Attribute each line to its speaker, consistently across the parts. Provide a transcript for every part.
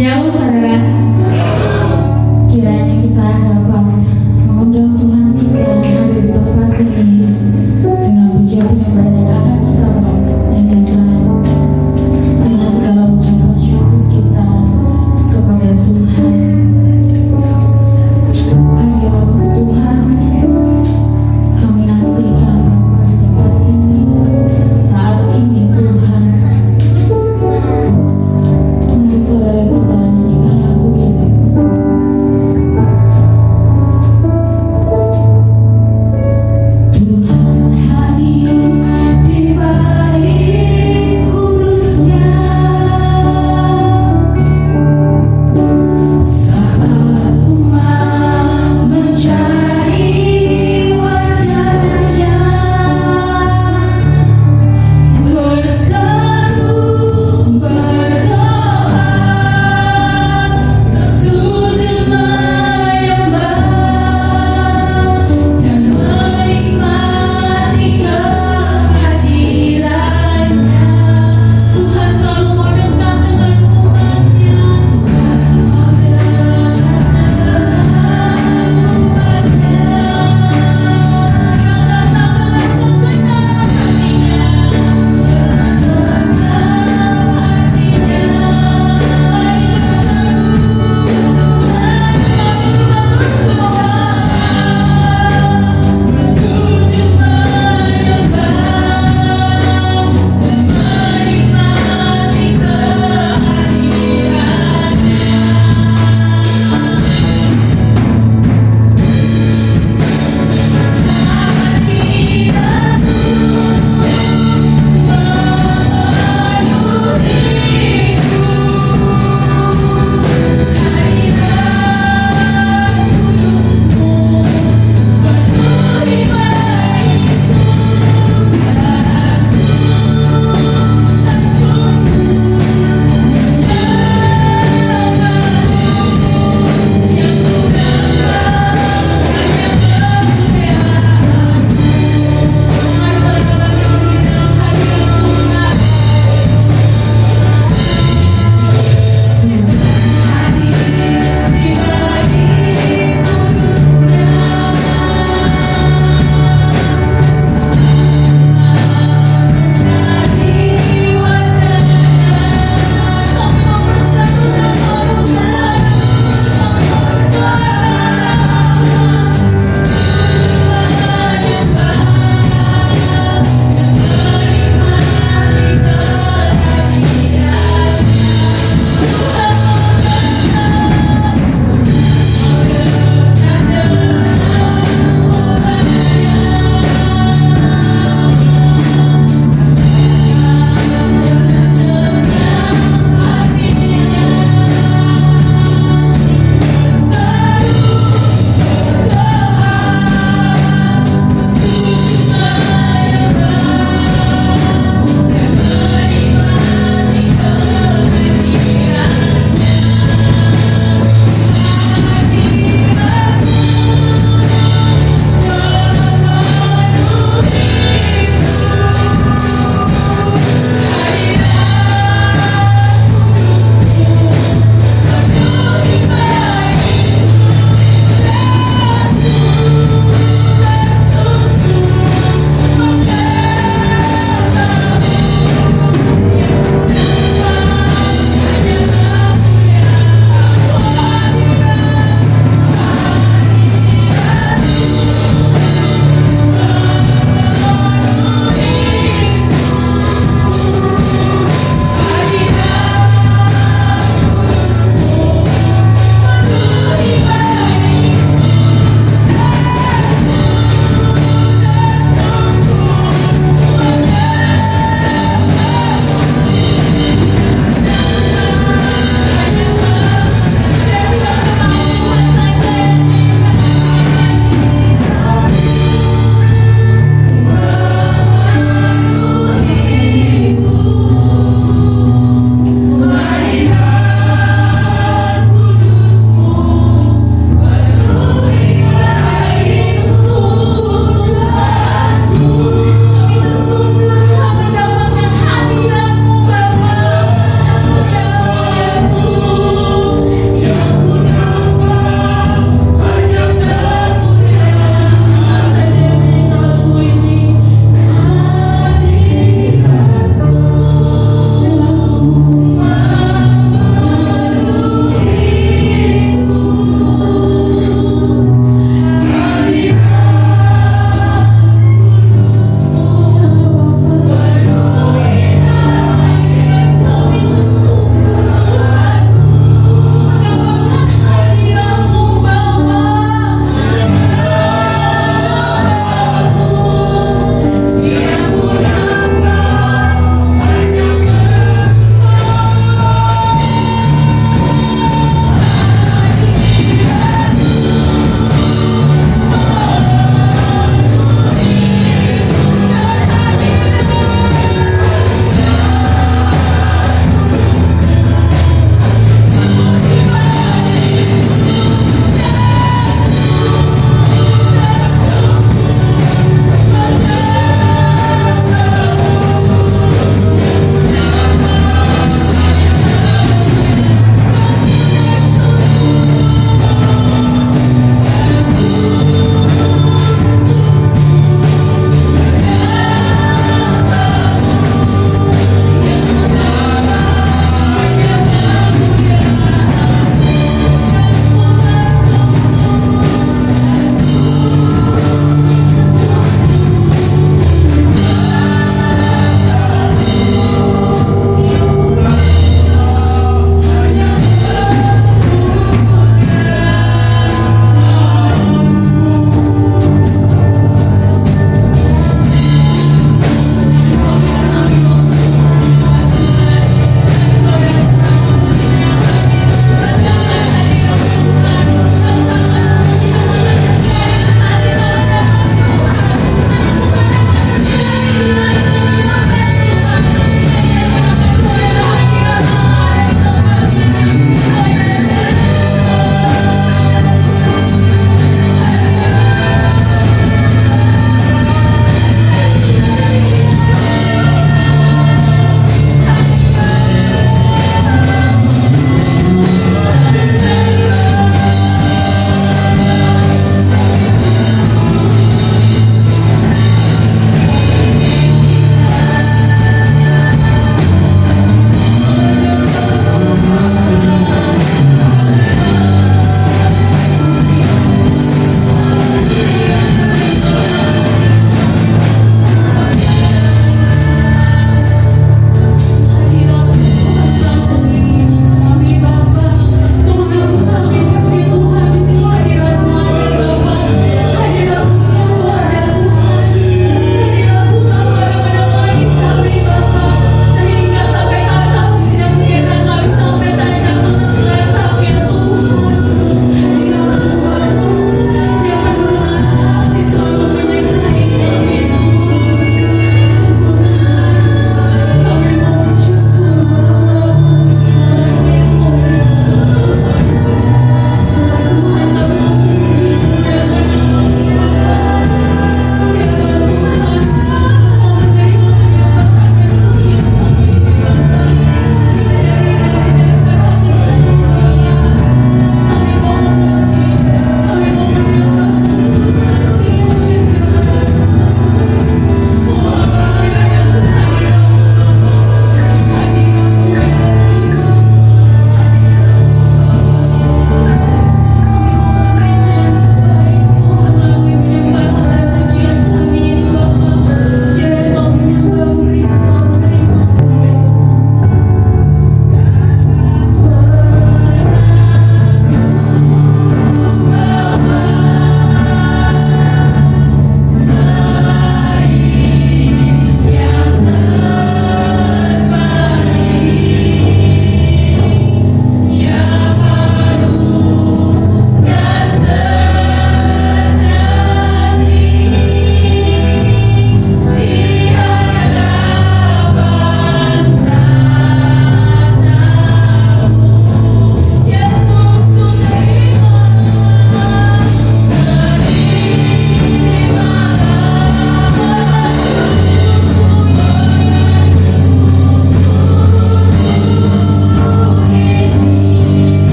Speaker 1: Shalom saudara, kiranya kita dapat mengundang Tuhan kita hadir di tempat ini dengan pujian penyembahan yang akan kita nyanyikan dengan segala ucapan syukur kita kepada Tuhan. Hadirat Tuhan, kami nantikan Bapa di tempat ini saat ini Tuhan. Mari saudara kita nyanyikan lagu ini.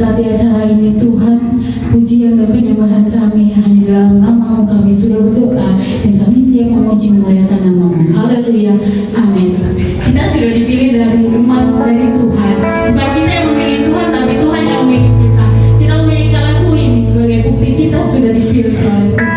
Speaker 1: Berkati acara ini Tuhan, pujian dan penyembahan kami hanya dalam nama-Mu kami sudah berdoa dan kami siap memuji memuliakan nama-Mu. Haleluya, amin. Kita sudah dipilih dari umat dari Tuhan. Bukan kita yang memilih Tuhan, tapi Tuhan yang memilih kita. Kita memiliki lagu ini sebagai bukti kita sudah dipilih oleh Tuhan.
Speaker 2: Kami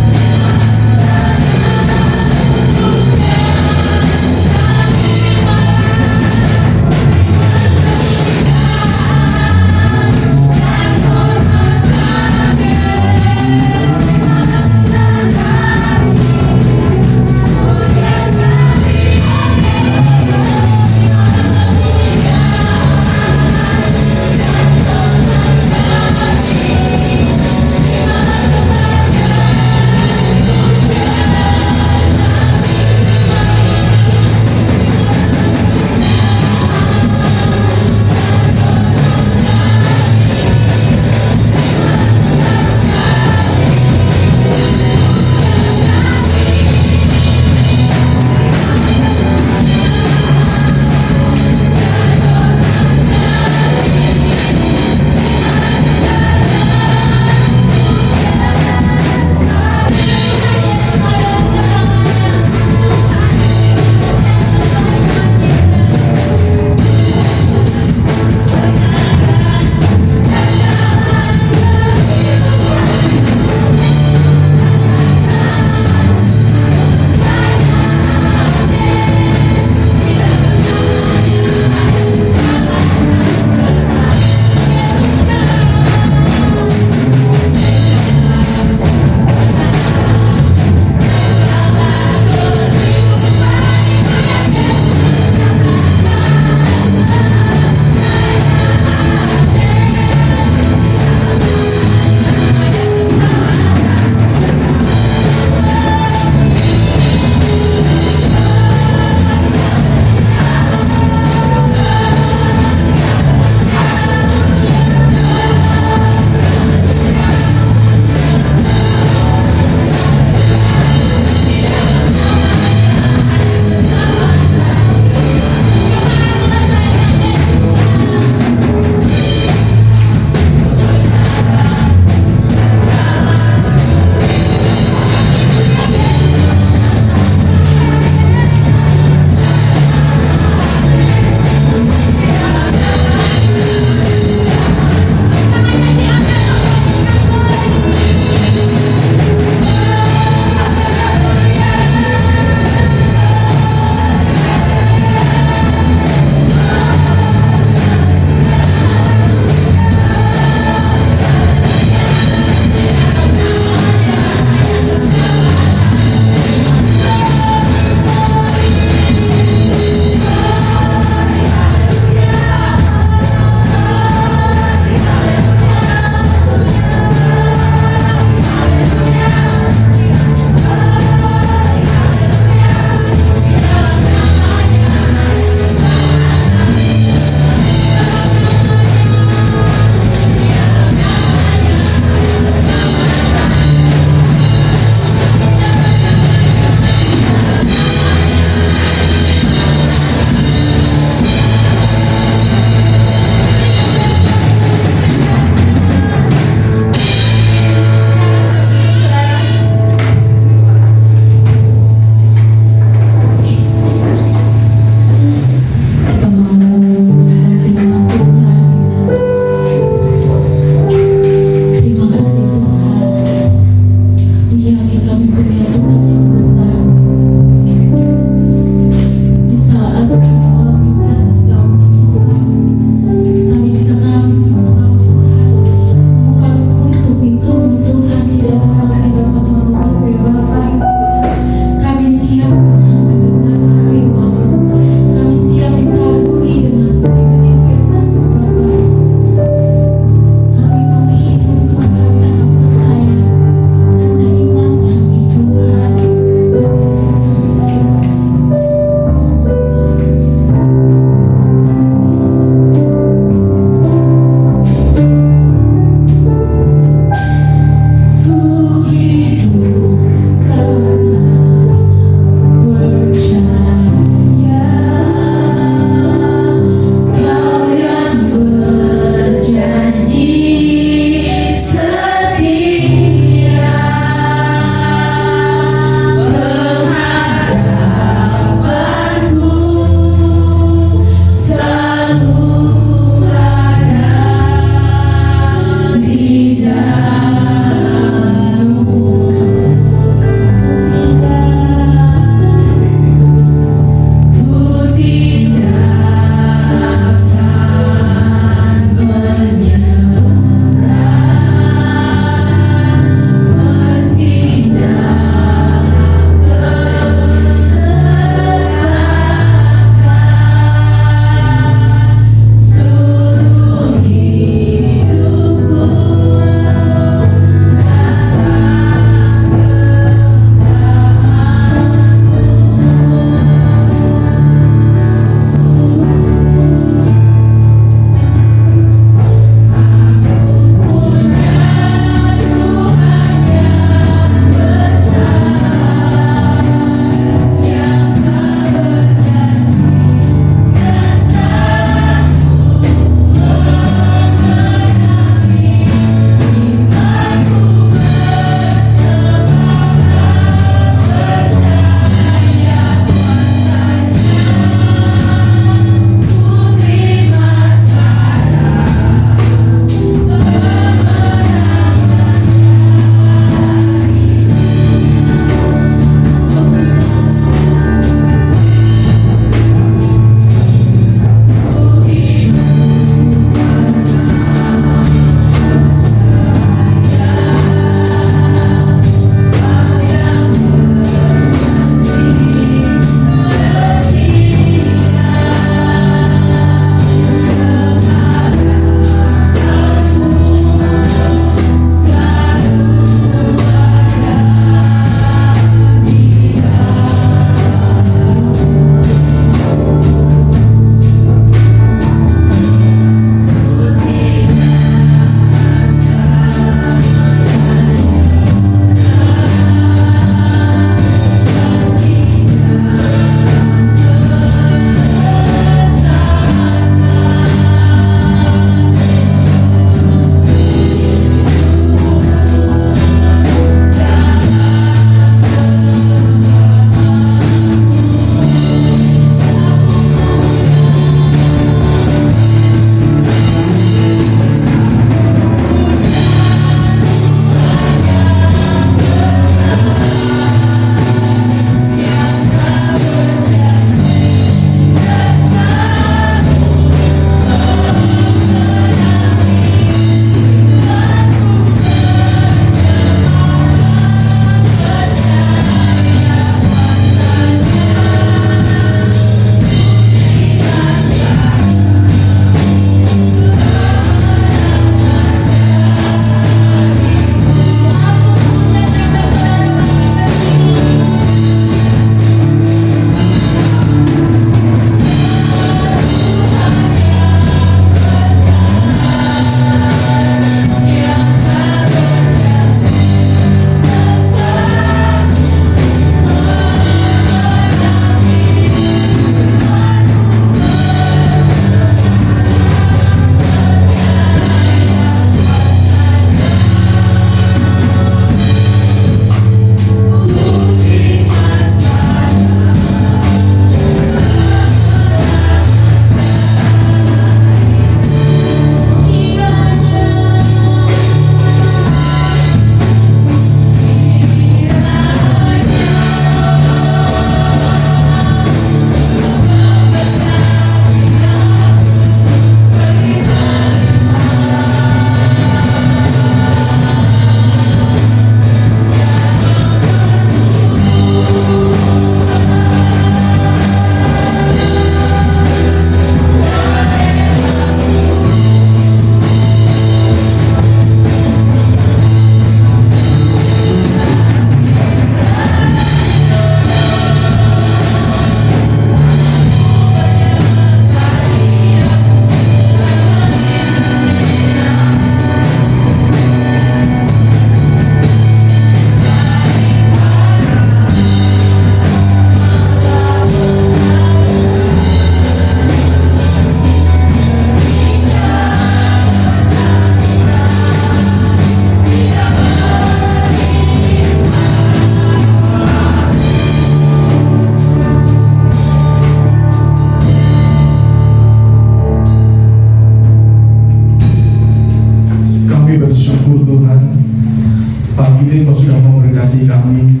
Speaker 2: ini Engkau sudah memberkati kami.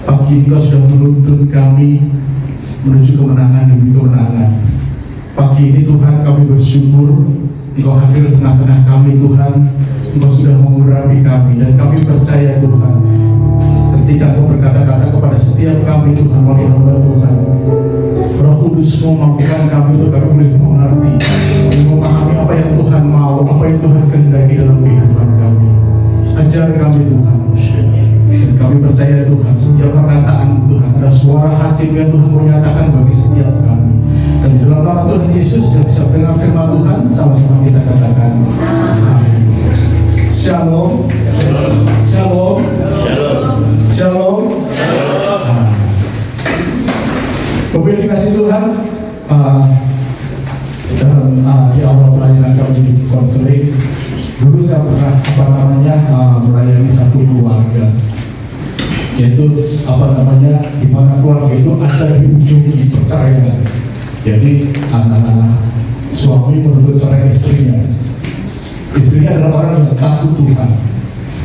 Speaker 2: Pagi ini Engkau sudah menuntun kami menuju kemenangan demi kemenangan. Pagi ini Tuhan kami bersyukur Engkau hadir di tengah-tengah kami Tuhan. Engkau sudah mengurapi kami dan kami percaya Tuhan, ketika Engkau berkata-kata kepada setiap kami Tuhan melalui hamba Tuhan, Roh Kudus memampukan kami untuk kami boleh mengerti, memahami apa yang Tuhan mau, apa yang Tuhan kehendaki dalam kehidupan kami. Ajar kami Tuhan, dan kami percaya Tuhan, setiap perkataan Tuhan ada suara hati yang Tuhan menyatakan bagi setiap kami. Dan di dalam nama Tuhan Yesus yang siap dengar firman Tuhan, sama-sama kita katakan amin. Shalom. Shalom. Shalom. Shalom. Bapak yang dikasih Tuhan, di awal pelayanan kami di konseling, dulu saya pernah melayani satu keluarga, yaitu di mana keluarga itu ada di ujung perceraian. Jadi suami menuntut cerai istrinya. Istrinya adalah orang yang takut Tuhan.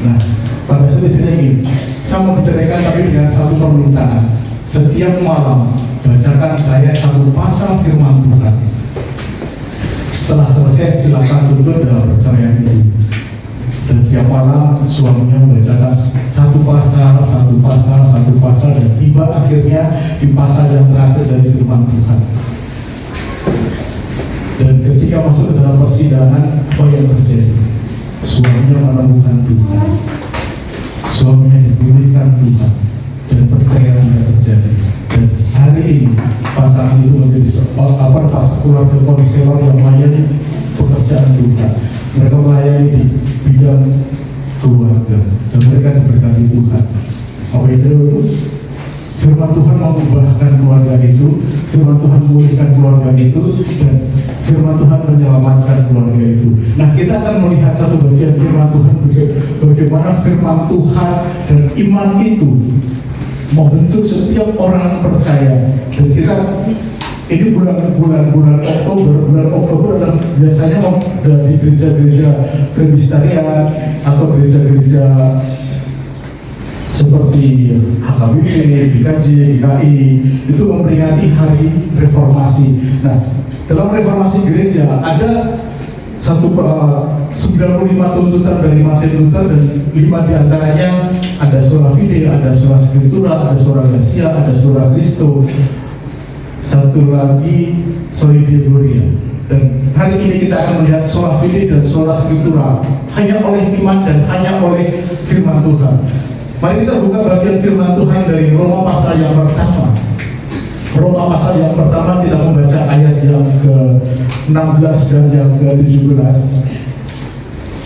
Speaker 2: Nah, pada saat istrinya ini, saya mau diceraikan tapi dengan satu permintaan. Setiap malam bacakan saya satu pasal firman Tuhan. Setelah selesai silakan tuntut dalam perceraian itu. Dan tiap malam suaminya membacakan satu pasal dan tiba akhirnya di pasal yang terakhir dari firman Tuhan. Dan ketika masuk ke dalam persidangan, apa yang terjadi? Suaminya menemukan Tuhan, suaminya dipulihkan Tuhan, dan perceraian tidak terjadi. Dan hari ini pasangan itu menjadi keluarga konselor yang melayani pekerjaan Tuhan. Mereka melayani di bidang keluarga dan mereka diberkati Tuhan. Apa itu? Firman Tuhan mengubahkan keluarga itu, firman Tuhan memulihkan keluarga itu, dan firman Tuhan menyelamatkan keluarga itu. Nah, kita akan melihat satu bagian firman Tuhan, bagaimana firman Tuhan dan iman itu membentuk setiap orang percaya. Dan kita ini bulan Oktober adalah biasanya di gereja-gereja Presbyterian atau gereja-gereja seperti HKBP, GKJ, GKI itu memperingati hari reformasi. Nah, dalam reformasi gereja ada 95 tuntutan dari Martin Luther, dan 5 diantaranya ada sola fide, ada sola scriptura, ada sola gratia, ada sola Christo, satu lagi soli Deo gloria. Dan hari ini kita akan melihat sola fide dan sola scriptura hanya oleh iman dan hanya oleh firman Tuhan. Mari kita buka bagian firman Tuhan dari Roma pasal yang pertama. Roma pasal yang pertama kita membaca ayat yang ke-16 dan yang ke-17.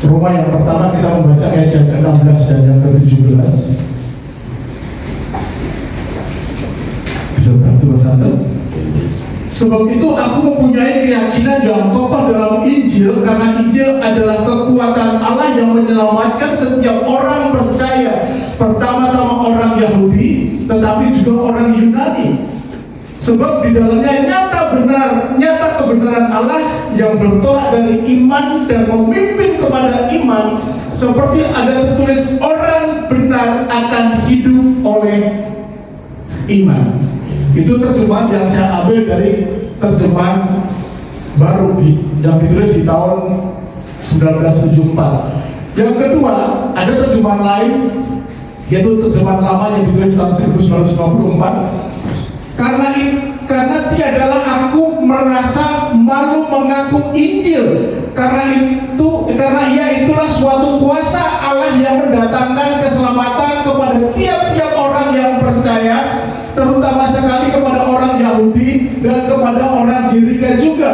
Speaker 2: Roma yang pertama kita membaca ayat yang ke-16 dan yang ke-17. Bisa bantu Mas Anton? Sebab itu aku mempunyai keyakinan yang kokoh dalam Injil, karena Injil adalah kekuatan Allah yang menyelamatkan setiap orang percaya, pertama-tama orang Yahudi, tetapi juga orang Yunani. Sebab di dalamnya nyata kebenaran Allah yang bertolak dari iman dan memimpin kepada iman, seperti ada tertulis, orang benar akan hidup oleh iman. Itu terjemahan yang saya ambil dari terjemahan baru yang ditulis di tahun 1974. Yang kedua, ada terjemahan lain, yaitu terjemahan lama yang ditulis tahun 1954. Karena tiadalah aku merasa malu mengaku Injil, karena ia itulah suatu kuasa Allah yang mendatangkan keselamatan kepada tiap-tiap orang yang percaya, terutama sekali kepada orang Yahudi dan kepada orang Girika juga.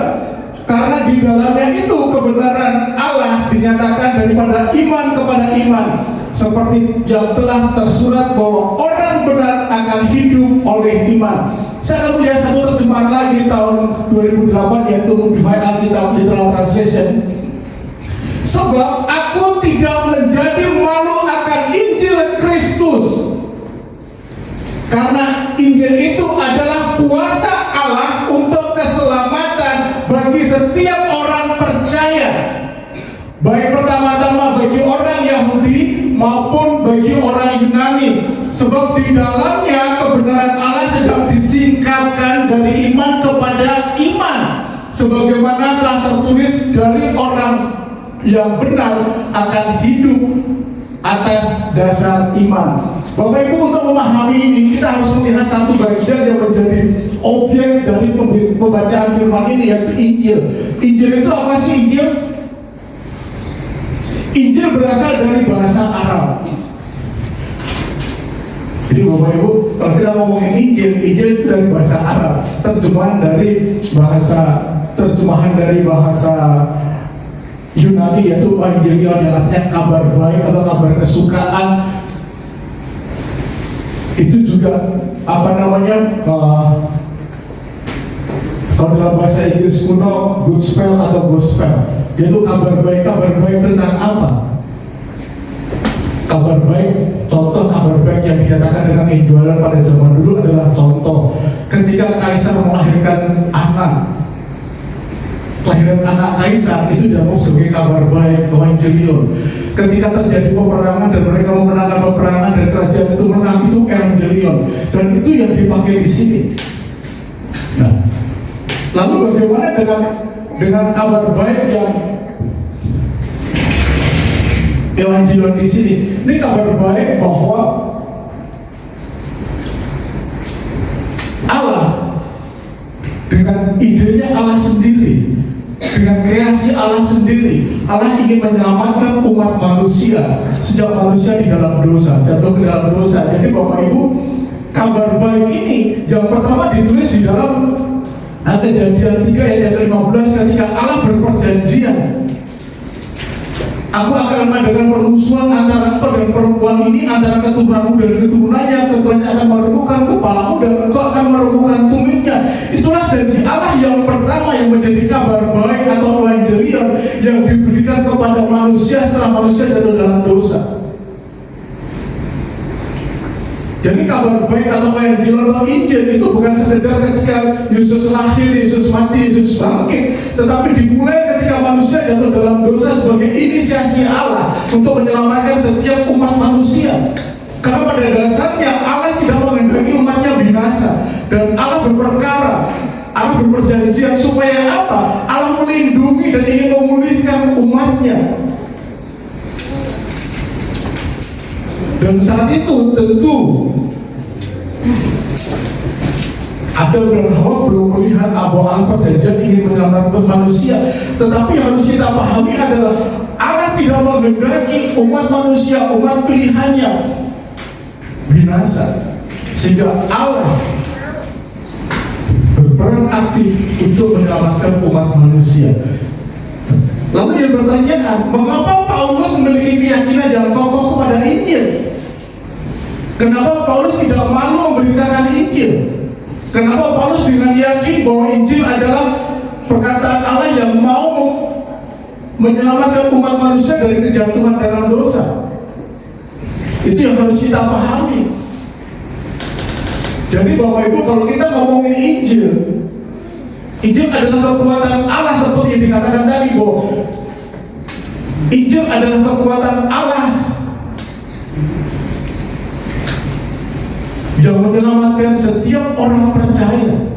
Speaker 2: Karena di dalamnya itu kebenaran Allah dinyatakan daripada iman kepada iman, seperti yang telah tersurat bahwa orang benar akan hidup oleh iman. Saya akan melihat satu terjemahan lagi tahun 2008, yaitu Modified Alkitab Literal Translation. Sebab aku tidak menjadi malu akan Injil Kristus, karena Injil itu adalah kuasa Allah untuk keselamatan bagi setiap orang percaya, baik pertama-tama bagi orang Yahudi maupun Sebab di dalamnya kebenaran Allah sedang disingkapkan dari iman kepada iman, sebagaimana telah tertulis, dari orang yang benar akan hidup atas dasar iman. Bapak Ibu, untuk memahami ini kita harus melihat satu bagian yang menjadi objek dari pembacaan firman ini, yaitu Injil. Injil itu apa sih Injil? Injil berasal dari bahasa Arab. Jadi Bapak Ibu, kalau kita ngomongin Injil, Injil itu dari bahasa Arab, terjemahan dari bahasa Yunani, yaitu Evangelion, yang artinya kabar baik atau kabar kesukaan. Itu juga kalau dalam bahasa Inggris kuno, gospel atau gospel, yaitu kabar baik. Kabar baik tentang apa? Kabar baik, contoh kabar baik yang dikatakan dengan penjualan pada zaman dulu adalah contoh ketika kaisar melahirkan anak. Kelahiran anak kaisar itu dianggap sebagai kabar baik, evangelion. Ketika terjadi peperangan dan mereka memenangkan peperangan dan kerajaan itu menang, itu evangelion. Dan itu yang dipakai di sini. Nah, lalu bagaimana dengan kabar baik yang evangelion di sini? Ini kabar baik bahwa Allah dengan idenya Allah sendiri, dengan kreasi Allah sendiri, Allah ingin menyelamatkan umat manusia sejak manusia di dalam dosa, jatuh ke dalam dosa. Jadi Bapak Ibu, kabar baik ini yang pertama ditulis di dalam Kejadian 3 ayat 15, ketika Allah berperjanjian, aku akan mengadakan permusuhan antara engkau dan perempuan ini, antara keturunanmu dan keturunannya. Keturunannya akan meremukkan kepalamu dan engkau akan meremukkan tumitnya. Itulah janji Allah yang pertama yang menjadi kabar baik atau evangelion yang diberikan kepada manusia setelah manusia jatuh dalam dosa. Jadi kabar baik atau evangelion atau Injil itu bukan sekedar ketika Yesus lahir, Yesus mati, Yesus bangkit, tetapi dimulai ketika manusia jatuh dalam dosa sebagai inisiasi Allah untuk menyelamatkan setiap umat manusia. Karena pada dasarnya Allah tidak menghendaki umatnya binasa, dan Allah berperkara, Allah berperjanjian supaya apa? Allah melindungi dan ingin memulihkan umatnya. Dan saat itu tentu Adam dan Hawa belum melihat bahwa Allah perjanjian ingin menyelamatkan manusia. Tetapi harus kita pahami adalah Allah tidak menghendaki umat manusia, umat pilihannya binasa, sehingga Allah berperan aktif untuk menyelamatkan umat manusia. Lalu yang bertanya, mengapa Paulus memiliki keyakinan yang kokoh kepada Injil? Kenapa Paulus tidak malu memberitakan Injil? Kenapa Paulus dengan yakin bahwa Injil adalah perkataan Allah yang mau menyelamatkan umat manusia dari kejatuhan dalam dosa? Itu yang harus kita pahami. Jadi Bapak Ibu, kalau kita ngomongin Injil, Injil adalah kekuatan Allah seperti yang dikatakan tadi, bahwa Injil adalah kekuatan Allah yang menyelamatkan setiap orang percaya.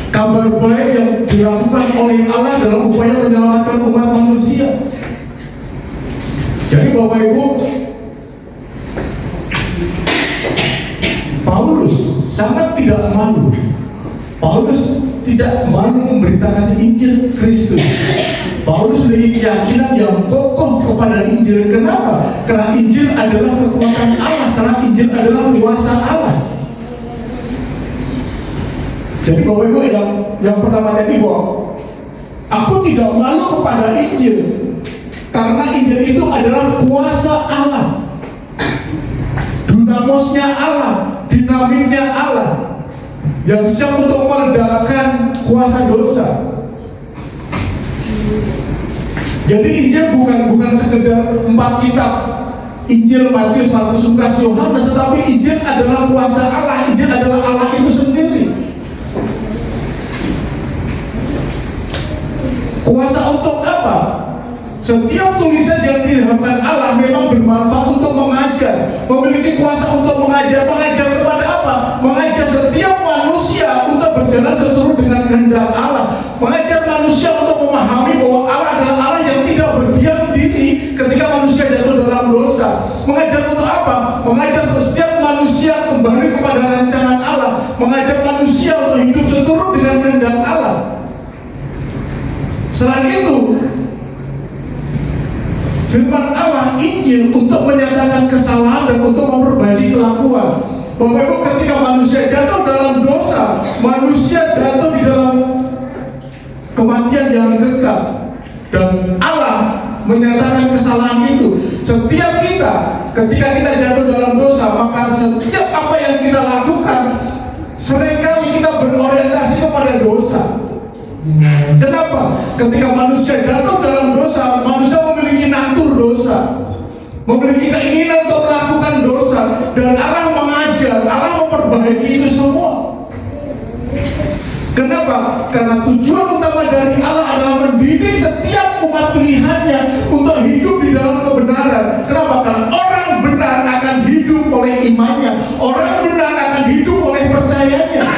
Speaker 2: Kabar baik yang dilakukan oleh Allah dalam upaya menyelamatkan umat manusia. Jadi Bapak Ibu, Paulus sangat tidak malu. Paulus tidak malu memberitakan Injil Kristus. Paulus memiliki keyakinan yang kokoh kepada Injil. Kenapa? Karena Injil adalah kekuatan Allah, karena Injil adalah kuasa Allah. Jadi Bapak Ibu, yang pertama tadi, bahwa aku tidak malu kepada Injil, karena Injil itu adalah kuasa Allah, dunamosnya Allah, dinamiknya Allah, yang siap untuk meledakkan kuasa dosa. Jadi Injil bukan sekedar 4 kitab, Injil, Matius, Markus, Lukas, Yohanes, tetapi Injil adalah kuasa Allah. Injil adalah Allah itu sendiri. Kuasa untuk apa? setiap tulisan yang diilhamkan Allah memang bermanfaat untuk mengajar, memiliki kuasa untuk mengajar. Mengajar kepada apa? Mengajar setiap manusia untuk berjalan seturut dengan kehendak Allah, mengajar manusia untuk memahami bahwa Allah adalah Allah yang tidak berdiam diri ketika manusia jatuh dalam dosa. Mengajar untuk apa? Mengajar setiap manusia kembali kepada rancangan Allah, mengajar manusia untuk hidup seturut dengan kehendak Allah. Selain itu, firman Allah, Injil, untuk menyatakan kesalahan dan untuk memperbaiki kelakuan. Bapak Ibu, ketika manusia jatuh dalam dosa, manusia jatuh di dalam kematian yang kekal, dan Allah menyatakan kesalahan itu. Setiap kita, ketika kita jatuh dalam dosa, maka setiap apa yang kita lakukan, seringkali kita berorientasi kepada dosa. Kenapa? Ketika manusia jatuh dalam dosa, manusia memiliki natur dosa, memiliki keinginan untuk melakukan dosa, dan Allah mengajar, Allah memperbaiki itu semua. Kenapa? Karena tujuan utama dari Allah adalah mendidik setiap umat pilihannya untuk hidup di dalam kebenaran. Kenapa? Karena orang benar akan hidup oleh imannya, orang benar akan hidup oleh percayanya.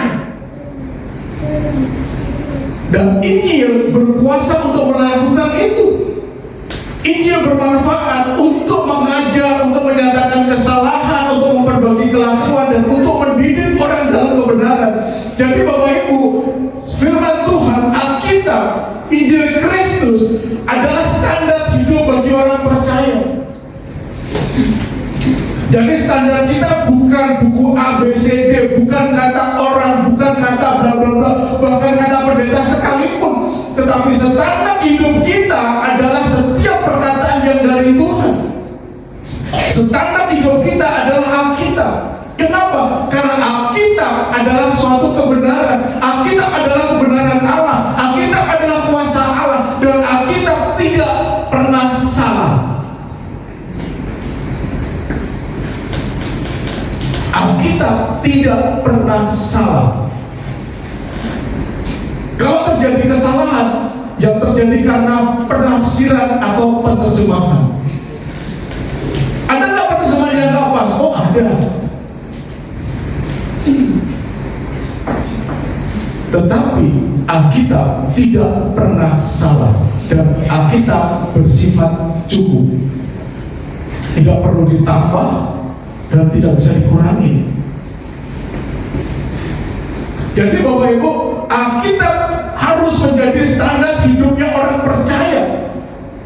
Speaker 2: Dan Injil berkuasa untuk melakukan itu. Injil bermanfaat untuk mengajar, untuk menyatakan kesalahan, untuk memperbaiki kelakuan, dan untuk mendidik orang dalam kebenaran. Jadi Bapak Ibu, firman Tuhan, Alkitab, Injil Kristus adalah standar hidup bagi orang percaya. Jadi standar kita bukan buku ABCD, bukan kata orang, bukan kata bla bla bla, bahkan kata pendeta sekalipun, tetapi standar hidup kita adalah setiap perkataan yang dari Tuhan. Standar hidup kita adalah Alkitab. Kenapa? Karena Alkitab adalah suatu kebenaran. Alkitab adalah kebenaran Allah. Alkitab adalah kuasa Allah, dan Alkitab tidak pernah salah. Alkitab tidak pernah salah. Kalau terjadi kesalahan, yang terjadi karena penafsiran atau penerjemahan. Ada nggak penerjemahan yang nggak pas? Oh, ada. Tetapi Alkitab tidak pernah salah, dan Alkitab bersifat cukup, tidak perlu ditambah dan tidak bisa dikurangi. Jadi Bapak Ibu, Alkitab harus menjadi standar hidupnya orang percaya.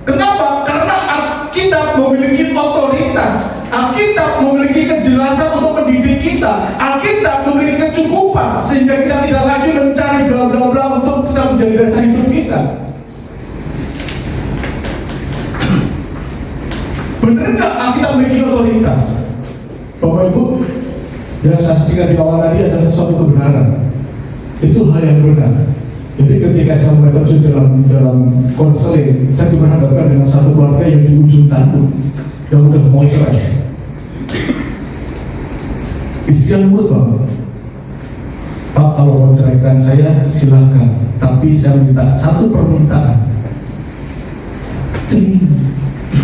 Speaker 2: Kenapa? Karena Alkitab memiliki otoritas, Alkitab memiliki kejelasan untuk mendidik kita, Alkitab memiliki kecukupan sehingga kita tidak lagi mencari bla bla bla untuk kita menjadi dasar hidup kita. Benar nggak Alkitab memiliki otoritas? Bapak Ibu, yang saya saksikan di awal tadi adalah sesuatu kebenaran. Itu hal yang benar. Jadi ketika saya mulai terjun dalam konseling, saya diperhadapkan dengan satu keluarga yang di ujung tanduk, yang udah mau cerai. Istri yang nurut banget. Pak, kalau mau ceraikan saya silahkan, tapi saya minta satu permintaan.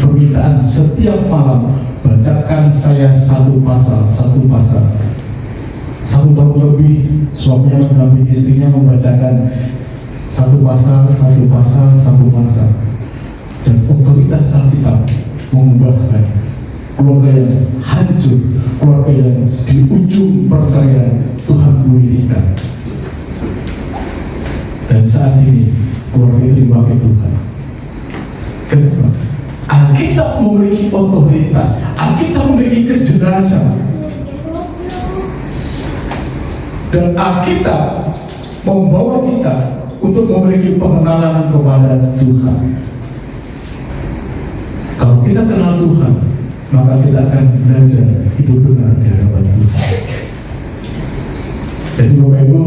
Speaker 2: Permintaan setiap malam bacakan saya satu pasal. 1 tahun lebih suaminya mendampingi istrinya membacakan satu pasal, dan otoritas Alkitab mengubahkan keluarga yang hancur, keluarga yang di ujung percaya Tuhan pulihkan. Dan saat ini keluarga itu dipakai Tuhan. Kenapa? Alkitab memiliki otoritas, Alkitab memiliki kejelasan, dan Alkitab membawa kita untuk memiliki pengenalan kepada Tuhan. Kalau kita kenal Tuhan, maka kita akan belajar hidup benar di hadapan Tuhan. Jadi Bapak Ibu,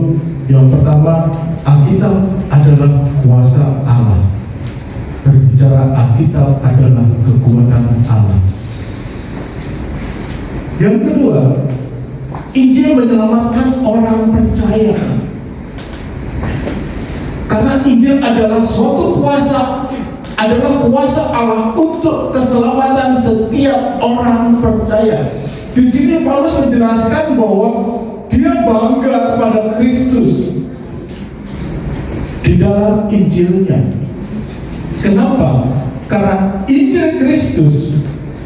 Speaker 2: yang pertama, Alkitab adalah kuasa Allah. Berbicara Alkitab adalah kekuatan Allah. Yang kedua, Injil menyelamatkan orang percaya. Karena Injil adalah suatu kuasa adalah kuasa Allah untuk keselamatan setiap orang percaya. Di sini Paulus menjelaskan bahwa dia bangga kepada Kristus di dalam Injilnya. Kenapa? Karena Injil Kristus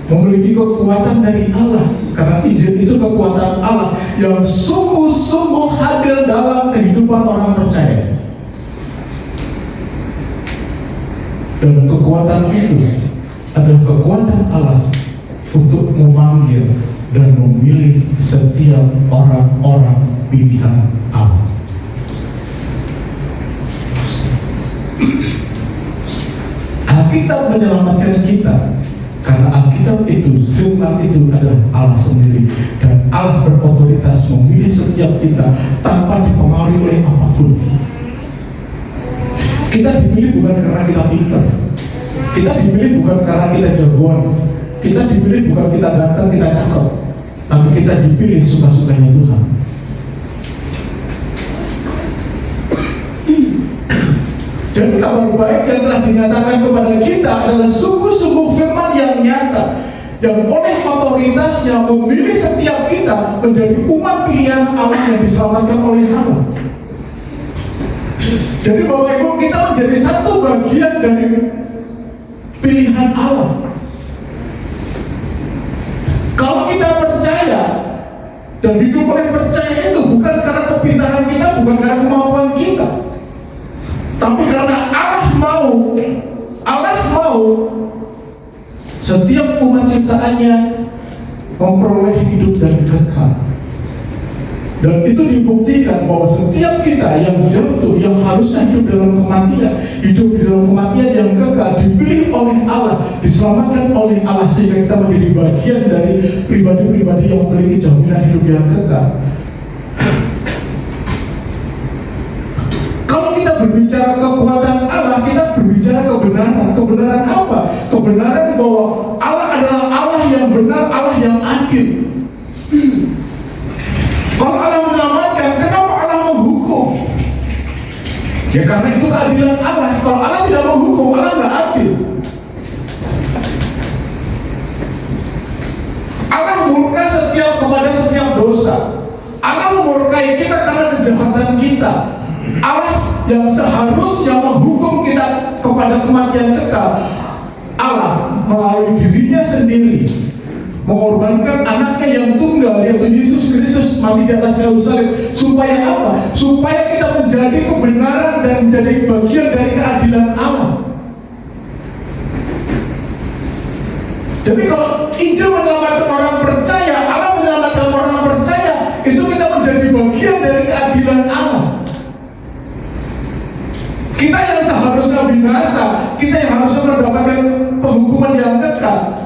Speaker 2: memiliki kekuatan dari Allah. Karena Injil itu kekuatan Allah yang sungguh-sungguh hadir dalam kehidupan orang percaya. Dan kekuatan itu adalah kekuatan Allah untuk memanggil dan memilih setiap orang-orang pilihan Allah. Alkitab menyelamatkan kita karena Alkitab itu, firman itu adalah Allah sendiri, dan Allah berotoritas memilih setiap kita tanpa dipengaruhi oleh apapun. Kita dipilih bukan karena kita pintar, kita dipilih bukan karena kita jagoan, kita dipilih bukan kita ganteng, kita cakep, tapi kita dipilih suka-sukanya Tuhan. Jadi kabar baik yang telah dinyatakan kepada kita adalah sungguh-sungguh firman yang nyata, yang oleh otoritasnya memilih setiap kita menjadi umat pilihan Allah yang diselamatkan oleh Allah. Jadi Bapak Ibu, kita menjadi satu bagian dari pilihan Allah. Kalau kita percaya dan hidup oleh percaya itu bukan karena kepintaran kita, bukan karena kemampuan kita, tapi karena Allah mau setiap umat ciptaannya memperoleh hidup dan kekal. Dan itu dibuktikan bahwa setiap kita yang jatuh, yang harusnya hidup dalam kematian, hidup di dalam kematian yang kekal, dipilih oleh Allah, diselamatkan oleh Allah, sehingga kita menjadi bagian dari pribadi-pribadi yang memiliki jaminan hidup yang kekal. Kalau kita berbicara kekuatan Allah, kita berbicara kebenaran. Kebenaran apa? Kebenaran bahwa Allah adalah Allah yang benar, Allah yang adil. Kalau Allah menyelamatkan, kenapa Allah menghukum? Ya karena itu keadilan Allah. Kalau Allah tidak menghukum, Allah nggak adil. Allah murka kepada setiap dosa. Allah memurkai kita karena kejahatan kita. Allah yang seharusnya menghukum kita kepada kematian kekal, Allah melalui dirinya sendiri mengorbankan anaknya yang tunggal, yaitu Yesus Kristus, mati di atas kayu salib. Supaya apa? Supaya kita menjadi kebenaran dan menjadi bagian dari keadilan Allah. Jadi kalau Injil menyelamatkan orang percaya, Allah menyelamatkan orang percaya, itu kita menjadi bagian dari keadilan Allah. Kita yang seharusnya binasa, kita yang harusnya mendapatkan penghukuman yang kekal,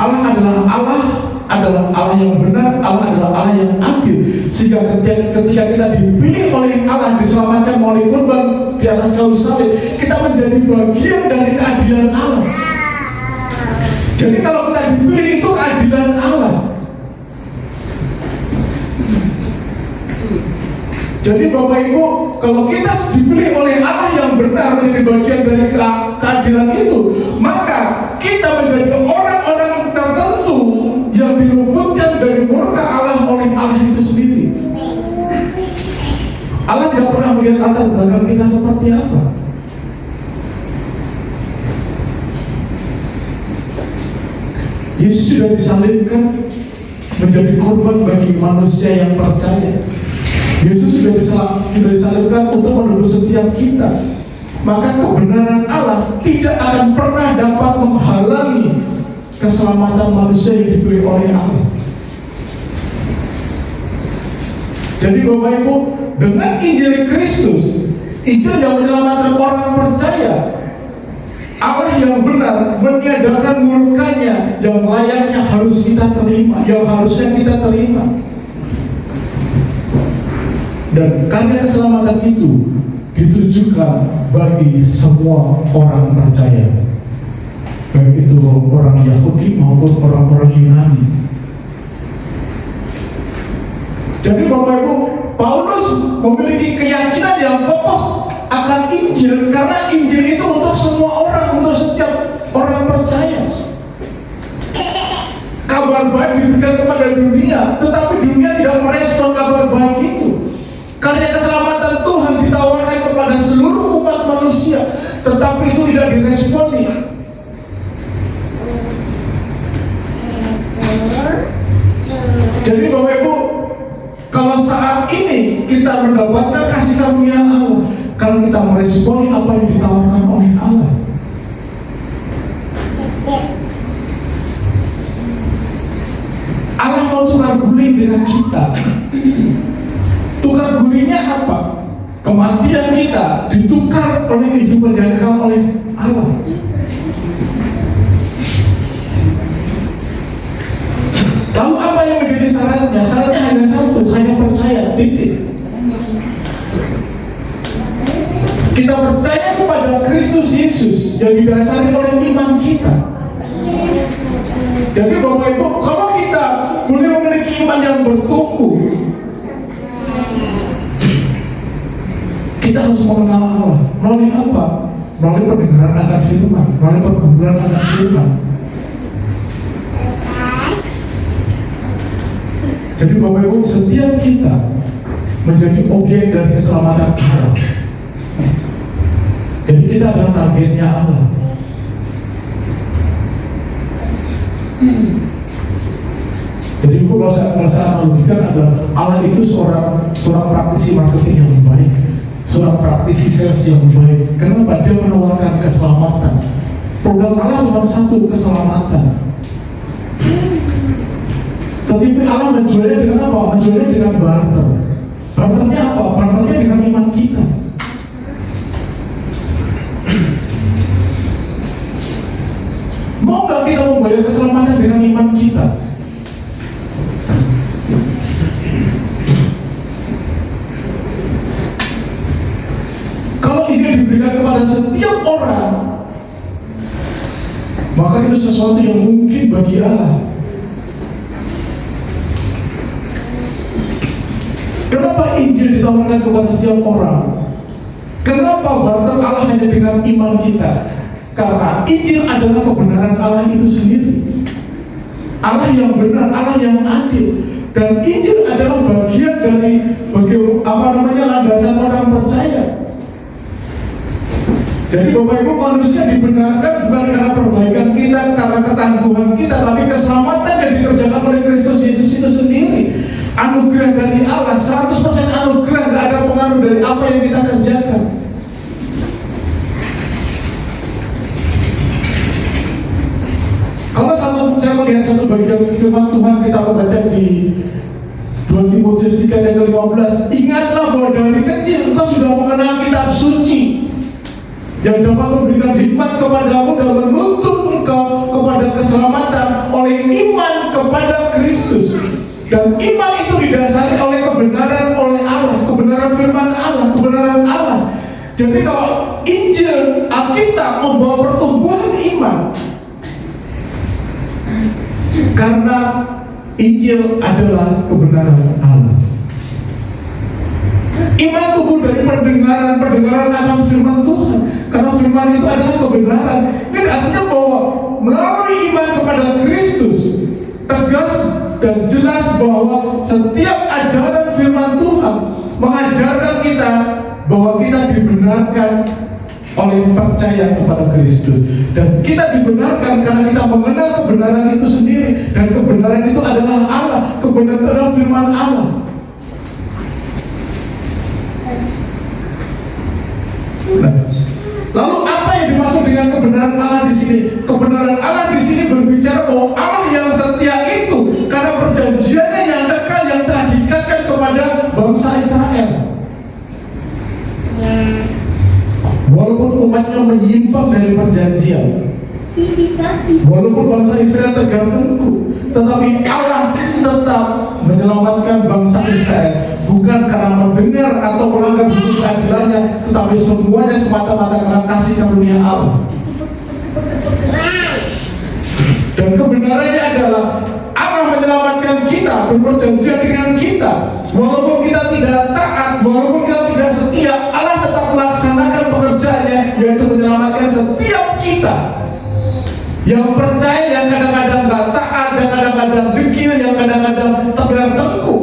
Speaker 2: Allah adalah Allah yang benar, Allah adalah Allah yang adil. Sehingga ketika kita dipilih oleh Allah, diselamatkan melalui kurban di atas kayu salib, kita menjadi bagian dari keadilan Allah. Jadi kalau kita dipilih, itu keadilan Allah. Jadi Bapak Ibu, kalau kita dipilih oleh Allah yang benar menjadi bagian dari keadilan itu, maka kita menjadi orang-orang tertentu yang diluputkan dari murka Allah oleh Allah itu sendiri. Allah tidak pernah melihat latar belakang kita seperti apa. Yesus sudah disalibkan menjadi korban bagi manusia yang percaya. Yesus sudah disalibkan untuk menebus setiap kita. Maka kebenaran Allah tidak akan pernah dapat menghalangi keselamatan manusia yang dipilih oleh Allah. Jadi Bapak Ibu, dengan Injil Kristus, Injil yang menyelamatkan orang percaya, Allah yang benar meniadakan murkanya yang layaknya harus kita terima, yang harusnya kita terima. Dan karya keselamatan itu ditujukan bagi semua orang percaya, baik itu orang Yahudi maupun orang-orang Yunani. Jadi Bapak Ibu, Paulus memiliki keyakinan yang kokoh akan Injil, karena Injil itu untuk semua orang, untuk setiap orang percaya. Kabar baik diberikan kepada dunia, tetapi dunia tidak merespon kabar baik itu. Karena keselamatan Tuhan ditawarkan kepada seluruh umat manusia, tetapi itu tidak diresponi. Jadi Bapak Ibu, kalau saat ini kita mendapatkan kasih karunia Allah, kalau kita meresponi apa yang ditawarkan oleh Allah, Allah mau tukar guling dengan kita. Tukar gulingnya apa? Kematian kita ditukar oleh kehidupan yang kekal oleh Allah. Lalu apa yang menjadi syaratnya? Syaratnya hanya satu, hanya percaya, titik. Kita percaya kepada Kristus Yesus yang didasari oleh iman kita. Jadi Bapak Ibu, kalau kita boleh memiliki iman yang bertumbuh, kita harus mengenal Allah. Melalui apa? Melalui pendengaran akan firman, melalui pergumulan akan firman. Jadi Bapak Ibu, setiap kita menjadi objek dari keselamatan Allah. Jadi kita adalah targetnya Allah. Jadi Ibu, kalau saya analogikan adalah Allah itu seorang praktisi marketing yang baik, seorang praktisi sales yang baik. Kenapa? Dia menawarkan keselamatan. Produk Allah cuma satu, keselamatan. Tetapi Allah menjualnya dengan apa? Menjualnya dengan barter. Barternya apa? Barternya dengan iman kita. Mau nggak kita membayar keselamatan dengan iman kita? Kalau ini diberikan kepada setiap orang, maka itu sesuatu yang mungkin bagi Allah. Kenapa Injil ditawarkan kepada setiap orang? Kenapa barter Allah hanya dengan iman kita? Karena Injil adalah kebenaran Allah itu sendiri. Allah yang benar, Allah yang adil. Dan Injil adalah bagian dari landasan orang percaya. Jadi Bapak Ibu, manusia dibenarkan bukan karena perbaikan kita, karena ketangguhan kita, tapi keselamatan yang dikerjakan oleh Kristus Yesus itu sendiri. Anugerah dari Allah, 100% anugerah, gak ada pengaruh dari apa yang kita kerjakan. Kalau saya melihat satu bagian firman Tuhan, kita membaca di 2 Timotius 3 ayat 15, ingatlah bahwa dari kecil engkau sudah mengenal kitab suci yang dapat memberikan hikmat kepadamu dan menuntun engkau kepada keselamatan oleh iman kepada Kristus. Dan iman itu didasari oleh kebenaran oleh Allah, kebenaran firman Allah, kebenaran Allah. Jadi kalau Injil, Alkitab membawa pertumbuhan iman, karena Injil adalah kebenaran Allah. Iman tumbuh dari pendengaran akan firman Tuhan, karena firman itu adalah kebenaran. Ini artinya bahwa melalui iman kepada Kristus, tegas dan jelas bahwa setiap ajaran firman Tuhan mengajarkan kita bahwa kita dibenarkan oleh percaya kepada Kristus, dan kita dibenarkan karena kita mengenal kebenaran itu sendiri, dan kebenaran itu adalah Allah, kebenaran itu adalah firman Allah. Nah, lalu apa yang dimaksud dengan kebenaran Allah di sini? Kebenaran Allah di sini berbicara bahwa Allah yang setia itu karena perjanjiannya yang kekal yang telah diikatkan kepada bangsa Israel. Walaupun umatnya menyimpang dari perjanjian, walaupun bangsa Israel tegar tengkuk, tetapi Allah tetap menyelamatkan bangsa Israel, bukan karena mendengar atau melanggar hukum keadilannya, tetapi semuanya semata-mata karena kasih karunia Allah. Dan kebenarannya adalah Allah menyelamatkan kita, berperjanjian dengan kita. Walaupun kita tidak taat, walaupun kita tidak setia, Allah tetap melaksanakan pekerjaannya, yaitu menyelamatkan setiap kita yang percaya, yang kadang-kadang gak taat, yang kadang-kadang dekil, yang kadang-kadang tegar tengkuk,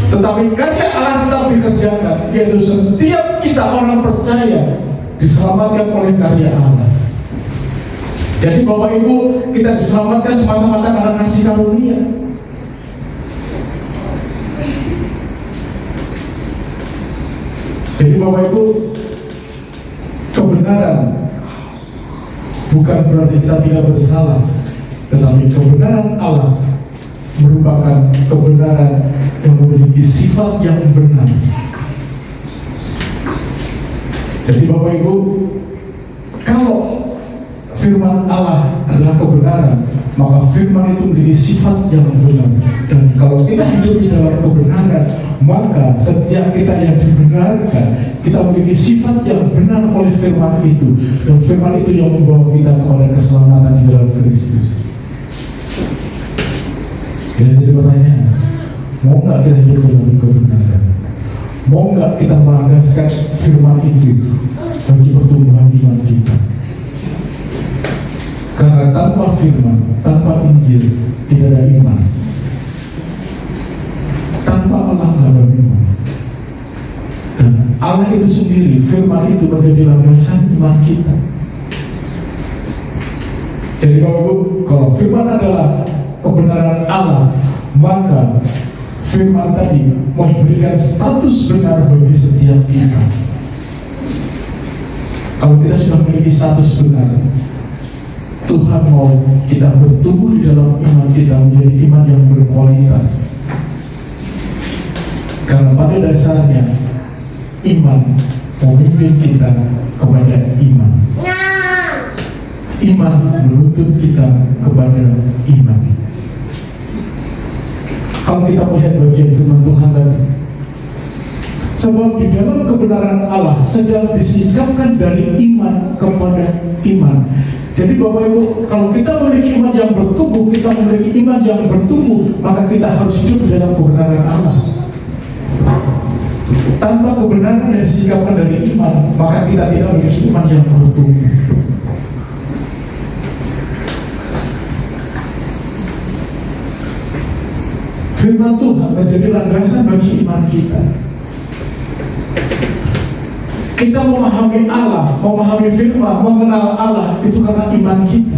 Speaker 2: tetapi karya Allah tetap dikerjakan, yaitu setiap kita orang percaya diselamatkan oleh karya Allah. Jadi Bapak Ibu, kita diselamatkan semata-mata karena kasih karunia. Jadi Bapak Ibu, kebenaran bukan berarti kita tidak bersalah, tetapi kebenaran Allah merupakan kebenaran yang memiliki sifat yang benar. Jadi Bapak Ibu, kalau firman Allah adalah kebenaran, maka firman itu memiliki sifat yang benar. Dan kalau kita hidup di dalam kebenaran, maka setiap kita yang dibenarkan, kita memiliki sifat yang benar oleh firman itu. Dan firman itu yang membawa kita kepada keselamatan di dalam Kristus. Jadi pertanyaan, mau nggak kita hidup dalam kebenaran? Mau nggak kita melandaskan firman itu bagi pertumbuhan iman kita? Karena tanpa firman, tanpa Injil, tidak ada iman. Tanpa Allah tidak ada iman. Dan Allah itu sendiri, firman itu menjadi landasan iman kita. Jadi Bapak Ibu, kalau firman adalah kebenaran Allah, maka firman tadi memberikan status benar bagi setiap kita. Kalau kita sudah memiliki status benar, Tuhan mau kita bertumbuh di dalam iman kita menjadi iman yang berkualitas. Karena pada dasarnya iman memimpin kita kepada iman. Iman menuntut kita kepada iman. Kalau kita melihat bagian firman Tuhan tadi, sebab di dalam kebenaran Allah sedang disikapkan dari iman kepada iman. Jadi Bapak Ibu, kalau kita memiliki iman yang bertumbuh, kita memiliki iman yang bertumbuh, maka kita harus hidup di dalam kebenaran Allah. Tanpa kebenaran yang disikapkan dari iman, maka kita tidak memiliki iman yang bertumbuh. Firman Tuhan menjadi landasan bagi iman kita. Kita memahami Allah, memahami firman, mengenal Allah, itu karena iman kita.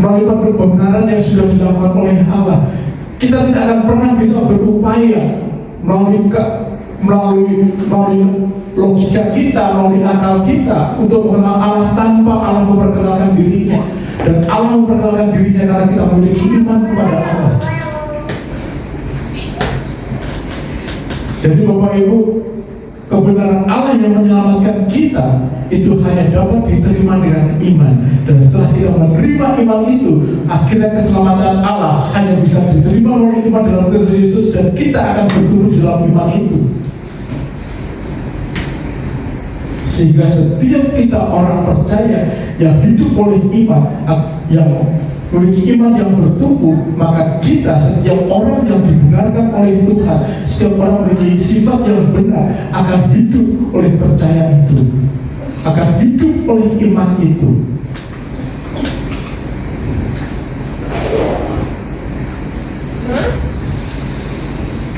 Speaker 2: Melalui pembenaran yang sudah dilakukan oleh Allah, kita tidak akan pernah bisa berupaya melalui logika kita, melalui akal kita untuk mengenal Allah tanpa Allah memperkenalkan dirinya. Dan Allah memperkenalkan dirinya karena kita memiliki iman kepada Allah. Jadi Bapak Ibu, kebenaran Allah yang menyelamatkan kita itu hanya dapat diterima dengan iman. Dan setelah kita menerima iman itu, akhirnya keselamatan Allah hanya bisa diterima oleh iman dalam Kristus Yesus, dan kita akan bertumbuh di dalam iman itu. Sehingga setiap kita orang percaya yang hidup oleh iman, yang memiliki iman yang bertumbuh, maka kita, setiap orang yang dibenarkan oleh Tuhan, setiap orang memiliki sifat yang benar, akan hidup oleh percaya itu, akan hidup oleh iman itu.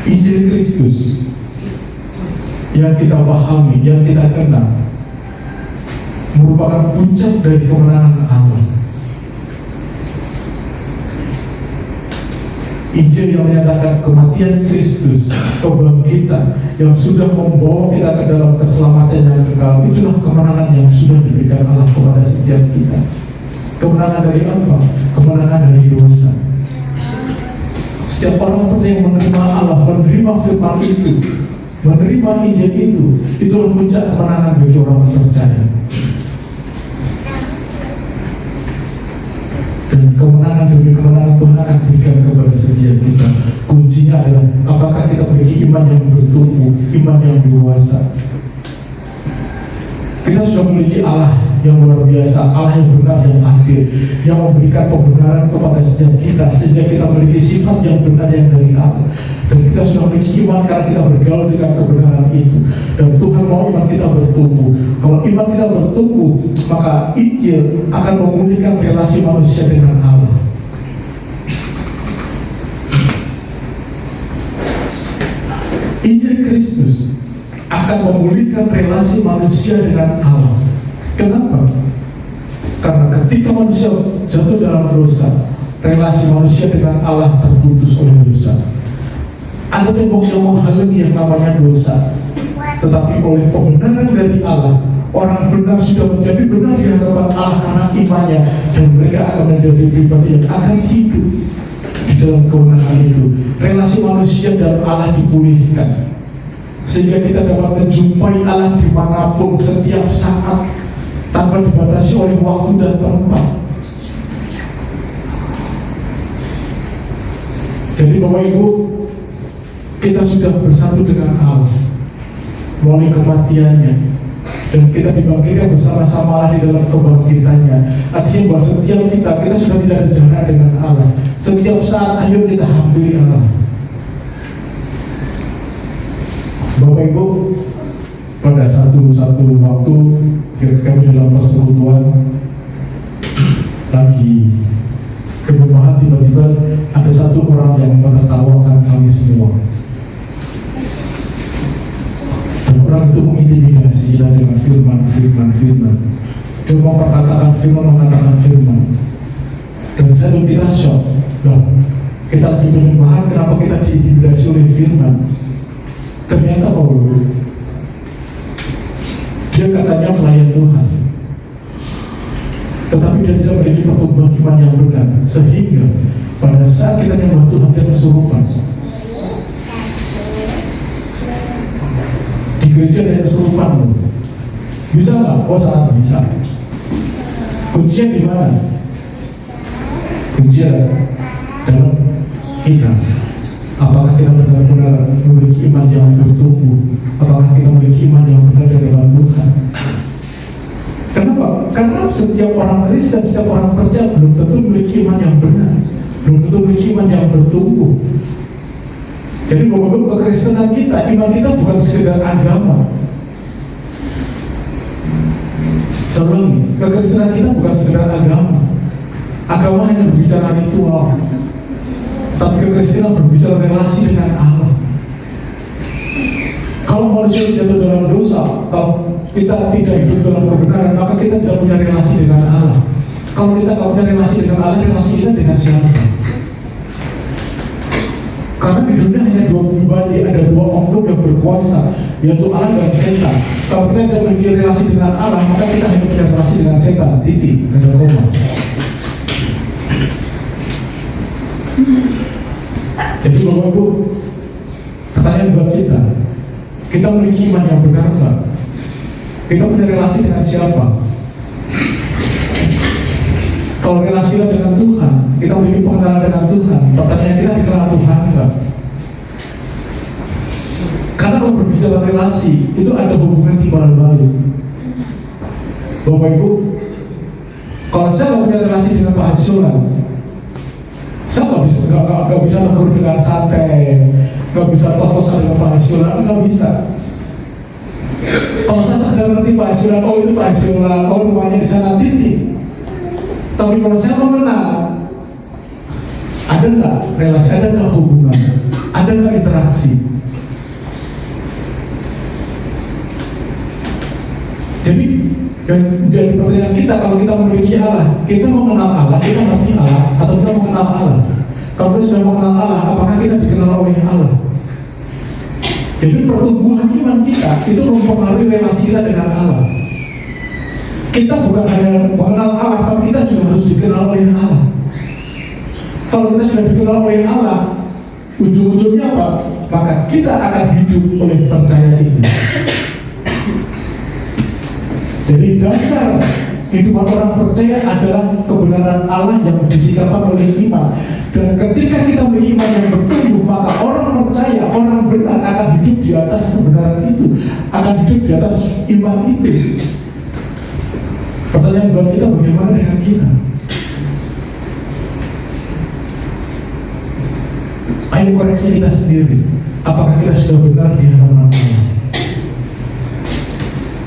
Speaker 2: Injil Kristus yang kita pahami, yang kita kenal, merupakan puncak dari kemenangan Allah. Injil yang menyatakan kematian Kristus, kebangkitan yang sudah membawa kita ke dalam keselamatan yang kekal, itulah kemenangan yang sudah diberikan Allah kepada setiap kita. Kemenangan dari apa? Kemenangan dari dosa. Setiap orang percaya yang menerima Allah, menerima firman itu, menerima Injil itu, itulah puncak kemenangan bagi orang percaya. Dan kemenangan demi kemenangan Tuhan akan berikan kepada setiap kita. Kuncinya adalah apakah kita memiliki iman yang bertumbuh, iman yang dewasa. Kita sudah memiliki Allah yang luar biasa, Allah yang benar, yang adil, yang memberikan pembenaran kepada setiap kita, sehingga kita memiliki sifat yang benar yang dari Allah. Dan kita sudah memiliki iman karena kita bergaul dengan kebenaran itu. Dan Tuhan mau iman kita bertumbuh. Kalau iman kita bertumbuh, maka Injil akan memulihkan relasi manusia dengan Allah. Injil Kristus akan memulihkan relasi manusia dengan Allah. Kenapa? Karena ketika manusia jatuh dalam dosa, relasi manusia dengan Allah terputus oleh dosa. Ada tembok yang menghalangi yang namanya dosa. Tetapi oleh pembenaran dari Allah, orang benar sudah menjadi benar di hadapan Allah karena imannya, dan mereka akan menjadi pribadi yang akan hidup di dalam kebenaran itu. Relasi manusia dan Allah dipulihkan, sehingga kita dapat menjumpai Allah dimanapun, setiap saat, tanpa dibatasi oleh waktu dan tempat. Jadi Bapak Ibu, kita sudah bersatu dengan Allah melalui kematiannya, dan kita dibangkitkan bersama-sama Allah di dalam kebangkitannya. Artinya bahwa setiap kita sudah tidak ada jarak dengan Allah. Setiap saat ayo kita hampiri Allah. Bapak Ibu, pada satu waktu kami dalam persekutuan lagi kebenaran, tiba-tiba ada satu orang yang menertawakan kami semua. Dan orang itu mengintimidasi kita dengan firman. Dia mengatakan firman. Dan kita shock. Loh, kita lagi membahas kenapa kita diintimidasi oleh firman. Ternyata Bapak Ibu, dia katanya pelayan Tuhan, tetapi dia tidak memiliki pertumbuhan iman yang benar, sehingga pada saat kita nyembah Tuhan dia kesurupan. Di gereja ada kesurupan loh. Bisa nggak? Oh sangat bisa. Kuncinya di mana? Kuncinya dalam kita. Apakah kita benar-benar memiliki iman yang bertumbuh? Apakah kita memiliki iman yang benar dari Tuhan? Kenapa? Karena setiap orang Kristen, setiap orang percaya belum tentu memiliki iman yang benar, belum tentu memiliki iman yang bertumbuh. Jadi Bapak-Bapak, kekristenan kita, iman kita bukan sekedar agama. Selalu, kekristenan kita bukan sekedar agama. Agama hanya berbicara ritual, tapi kekristenan berbicara relasi dengan Allah. Kalau manusia jatuh dalam dosa, kalau kita tidak hidup dalam kebenaran, maka kita tidak punya relasi dengan Allah. Kalau kita tidak punya relasi dengan Allah, relasi kita dengan siapa? Karena di dunia hanya dua pribadi, ada dua oknum yang berkuasa, yaitu Allah dan setan. Kalau kita tidak memiliki relasi dengan Allah, maka kita hanya punya relasi dengan setan. Titik, ada koma. Jadi Bapak Ibu, pertanyaan buat kita memiliki iman yang benar nggak? Kita punya relasi dengan siapa? Kalau relasi kita dengan Tuhan, kita memiliki pengenalan dengan Tuhan, pertanyaan kita dikenal Tuhan nggak? Karena kalau berbicara relasi, itu ada hubungan timbal balik. Bapak Ibu, kalau saya nggak punya relasi dengan Pak Hasiolan, saya nggak bisa tegur dengan santai, nggak bisa tos-tosan dengan Pak Hasiolan, nggak bisa. Kalau saya sekedar ngerti Pak Hasiolan, oh itu Pak Hasiolan, oh rumahnya di sana, titik. Tapi kalau saya mengenal, ada nggak relasi, ada nggak hubungan, ada nggak interaksi? Jadi dari pertanyaan kita, kalau kita memiliki Allah, kita mengenal Allah, kita ngerti Allah, atau kita mengenal Allah? Kalau kita sudah mengenal Allah, apakah kita dikenal oleh Allah? Jadi pertumbuhan iman kita itu mempengaruhi relasi kita dengan Allah. Kita bukan hanya mengenal Allah, tapi kita juga harus dikenal oleh Allah. Kalau kita sudah dikenal oleh Allah, ujung-ujungnya apa? Maka kita akan hidup oleh percaya itu. Jadi dasar kehidupan orang percaya adalah kebenaran Allah yang disikapi oleh iman. Dan ketika kita memiliki iman yang bertumbuh, maka orang percaya, orang benar akan hidup di atas kebenaran itu, akan hidup di atas iman itu. Pertanyaan buat kita, bagaimana dengan kita? Ayo koreksi kita sendiri. Apakah kita sudah benar di hadapan Allah?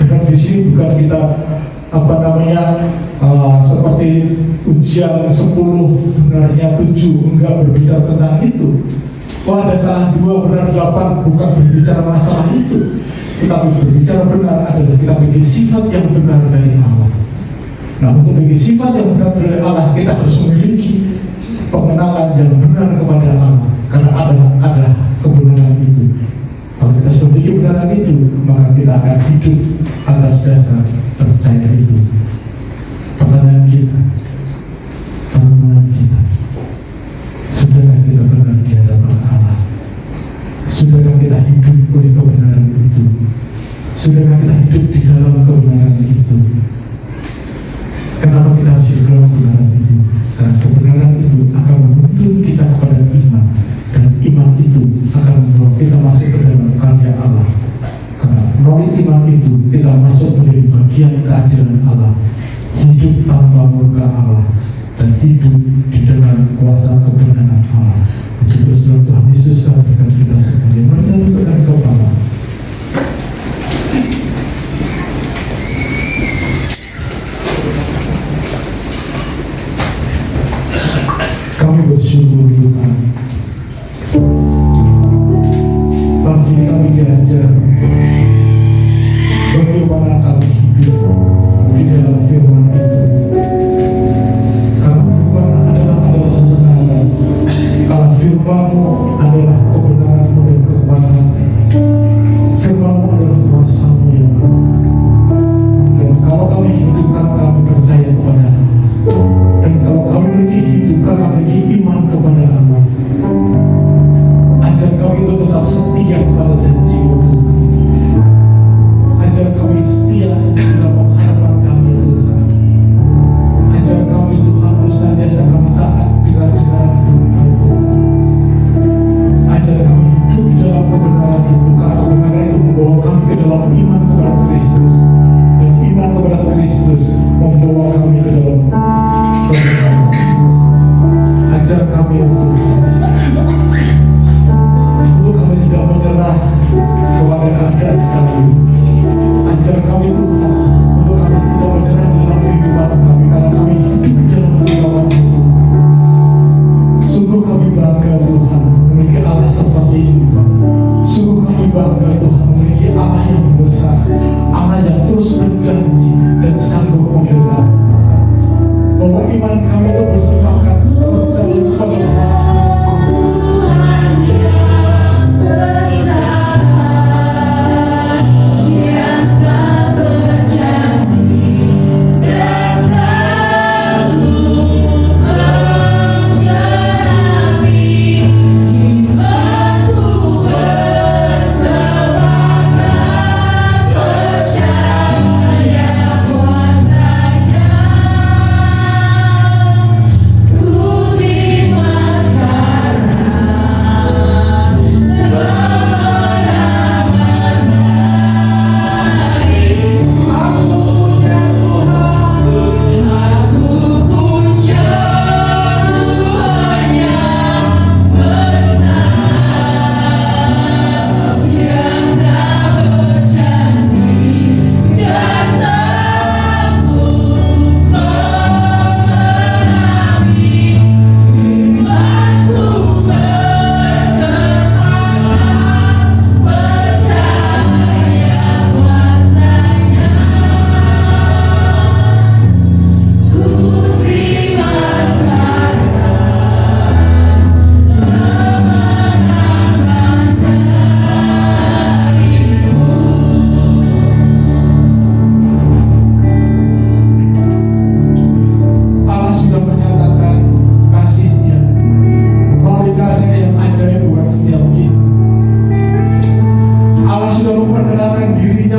Speaker 2: Benar di sini bukan kita seperti ujian 10 benarnya 7 enggak berbicara tentang itu. Ada salah 2 benar 8 bukan berbicara masalah itu. Tetapi berbicara benar adalah kita memiliki sifat yang benar dari Allah. Nah, untuk memiliki sifat yang benar dari Allah, kita harus memiliki pengenalan yang benar kepada Allah. Karena ada kebenaran itu. Kalau kita sudah memiliki kebenaran itu, maka kita akan hidup atas dasar percaya itu. Pertanyaan kita, sudahkah kita benar di hadapan Allah? Sudahkah kita hidup oleh kebenaran itu? Sudahkah kita hidup di dalam kebenaran itu? Kenapa kita harus hidup dalam kebenaran itu? Karena kebenaran itu akan menuntun kita kepada iman, dan iman itu akan membawa kita masuk ke dalam karya Allah. Karena melalui iman itu kita masuk menjadi bagian keadilan Allah, hidup tanpa murka Allah, dan hidup di dalam kuasa kebenaran Allah. Itu Tuhan Yesus telah berkata kita sekalian. Mari kita tundukkan kepala. Kami bersyukur Tuhan. Pagi kami diajar bagaimana kami hidup di dalam firman itu. Karena firman adalah kebenaran. Kalau firman-Mu adalah kebenaran-Mu dan kekuatan, firman-Mu adalah kuasa-Mu ya Allah. Dan kalau kami hidupkan, kami percaya kepada Allah. Dan kalau kami memiliki hidupkan, kami memiliki iman kepada Allah. Ajar kami itu tetap setia kepada janji-Mu Tuhan. Ajar kami setia dalam pengharapan kami Tuhan. Ajar kami Tuhan untuk senantiasa kami taat dengan Tuhan Tuhan. Ajar kami hidup di dalam kebenaran itu, karena kebenaran itu membawa kami ke dalam iman kepada Kristus, dan iman kepada Kristus membawa kami ke dalam kebenaran. Ajar kami ya Tuhan, untuk kami tidak menyerah kepada keadaan kami. Ajar kami Tuhan, untuk kami tidak menyerah dalam kehidupan kami, karena kami hidup di dalam kebenaran itu. Sungguh kami bangga Tuhan memiliki Allah seperti ini. Sungguh kami bangga Tuhan memiliki Allah yang besar, Allah yang terus berjanji dan sanggup memberikan Tuhan. Bahwa iman kami itu bersepakat percaya kepada kuasa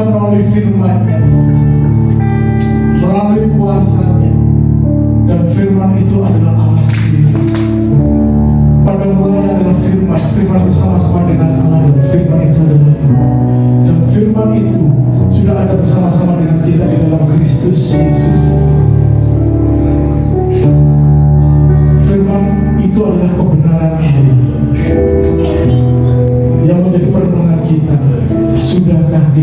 Speaker 2: melalui firman-Nya, melalui kuasa-Nya, dan firman itu adalah Allah sendiri. Pada mulanya adalah firman, firman bersama-sama dengan Allah, dan firman itu adalah Allah. Dan firman itu sudah ada bersama-sama dengan kita di dalam Kristus Yesus. Firman itu adalah kebenaran Allah.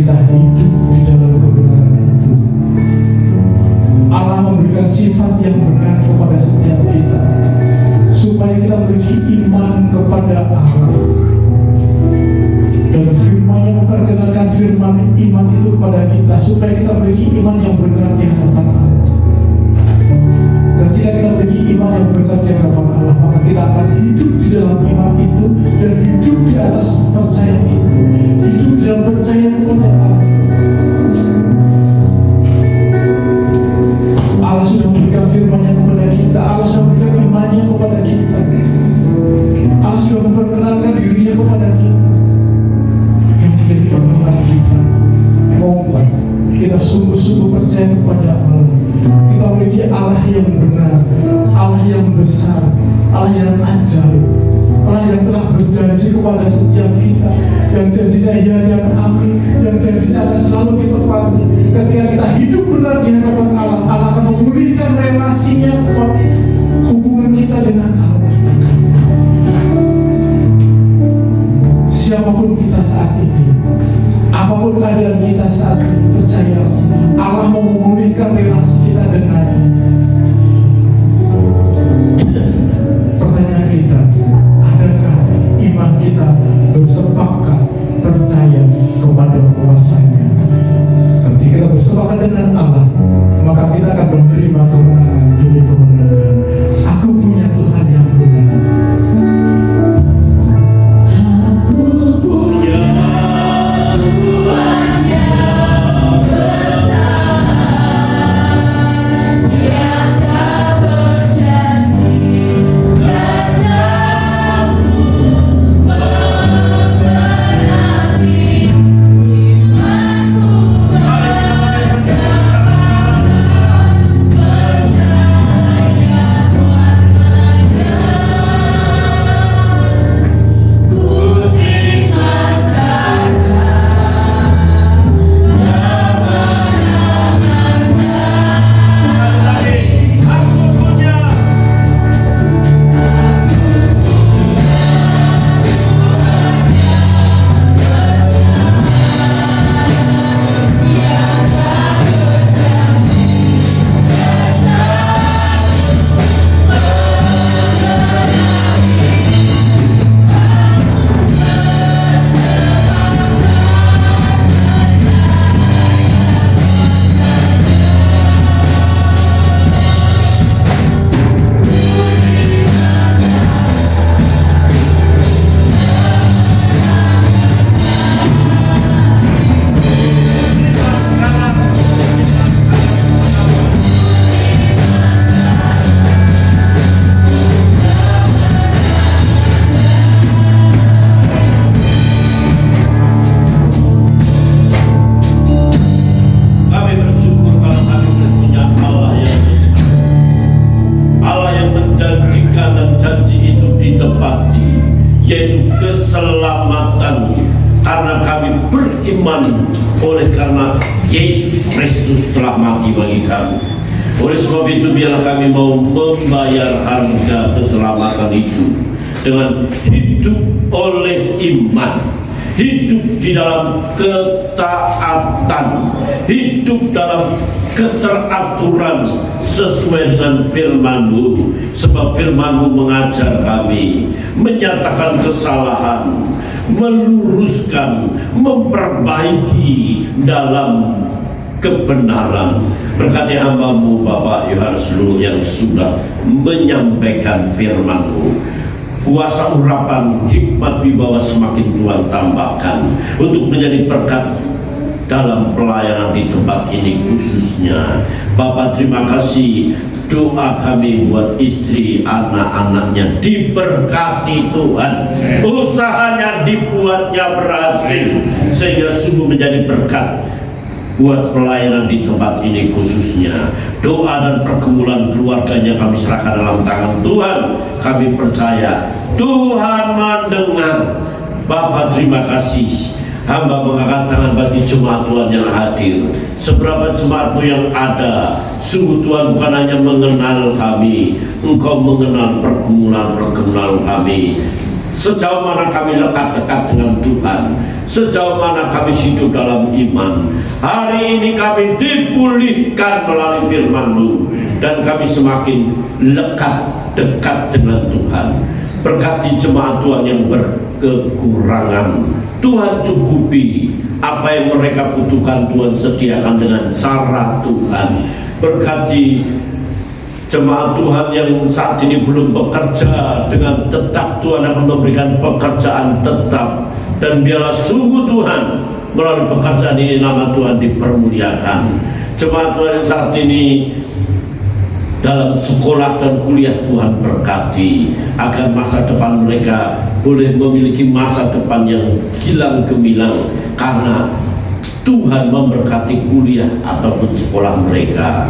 Speaker 2: kita hidup di dalam kebenaran itu. Allah memberikan sifat yang benar kepada setiap kita, supaya kita memiliki iman kepada Allah. Dan firman-Nya memperkenalkan firman iman itu kepada kita, supaya kita memiliki iman yang benar di hadapan Allah. Ketika kita memiliki iman yang benar di hadapan Allah, maka kita akan hidup di dalam iman itu dan hidup di atas percaya itu, hidup dalam percaya kepada Allah. Allah sudah memberikan firman-Nya kepada kita, Allah sudah memberikan iman-Nya kepada kita, Allah sudah memperkenalkan diri-Nya kepada kita. Yang menjadi permohonan kita, mohonlah kita sungguh-sungguh percaya kepada Allah. Kita memiliki Allah yang benar, Allah yang besar, Allah yang ajaib, Allah yang telah berjanji kepada setiap kita, yang janjinya ya dan amin, yang janjinya akan selalu ditepati. Ketika kita hidup benar di hadapan Allah, Allah akan memulihkan relasinya, hubungan kita dengan Allah. Siapapun kita saat ini, apapun keadaan kita saat ini, percaya Allah mau memulihkan relasi kita dengannya. Pertanyaan kita, adakah iman kita bersepakat percaya kepada kuasa-Nya? Ketika kita bersepakat dengan Allah, maka kita akan menerima kemenangan demi kemenangan. Aku punya Tuhan yang benar.
Speaker 3: Oleh karena Yesus Kristus telah mati bagi kami. Oleh sebab itu biarlah kami mau membayar harga keselamatan itu dengan hidup oleh iman, hidup di dalam ketaatan, hidup dalam keteraturan sesuai dengan firman-Mu. Sebab firman-Mu mengajar kami, menyatakan kesalahan, meluruskan, memperbaiki dalam kebenaran. Berkati hamba-Mu Bapak Yohanes Lulu yang sudah menyampaikan firman-Mu. Kuasa urapan hikmat wibawa semakin Tuhan tambahkan untuk menjadi berkat dalam pelayanan di tempat ini khususnya. Bapak terima kasih. Doa kami buat istri, anak-anaknya diberkati Tuhan, usahanya dibuatnya berhasil, sehingga sungguh menjadi berkat buat pelayanan di tempat ini khususnya. Doa dan pergumulan keluarganya kami serahkan dalam tangan Tuhan. Kami percaya Tuhan mendengar. Bapak terima kasih. Hamba mengangkat tangan bagi jemaat Tuhan yang hadir. Seberapa jemaat-Mu yang ada, sungguh Tuhan bukan hanya mengenal kami, Engkau mengenal pergumulan kami. sejauh mana kami dekat dengan Tuhan, sejauh mana kami hidup dalam iman. Hari ini kami dipulihkan melalui firman-Mu, dan kami semakin dekat dengan Tuhan. Berkati jemaat Tuhan yang berkekurangan, Tuhan cukupi apa yang mereka butuhkan. Tuhan sediakan dengan cara Tuhan. Berkati jemaat Tuhan yang saat ini belum bekerja, dengan tetap Tuhan akan memberikan pekerjaan tetap. Dan biarlah sungguh Tuhan, melalui pekerjaan ini nama Tuhan dipermuliakan. Jemaat Tuhan yang saat ini dalam sekolah dan kuliah, Tuhan berkati agar masa depan mereka boleh memiliki masa depan yang gilang gemilang, karena Tuhan memberkati kuliah ataupun sekolah mereka.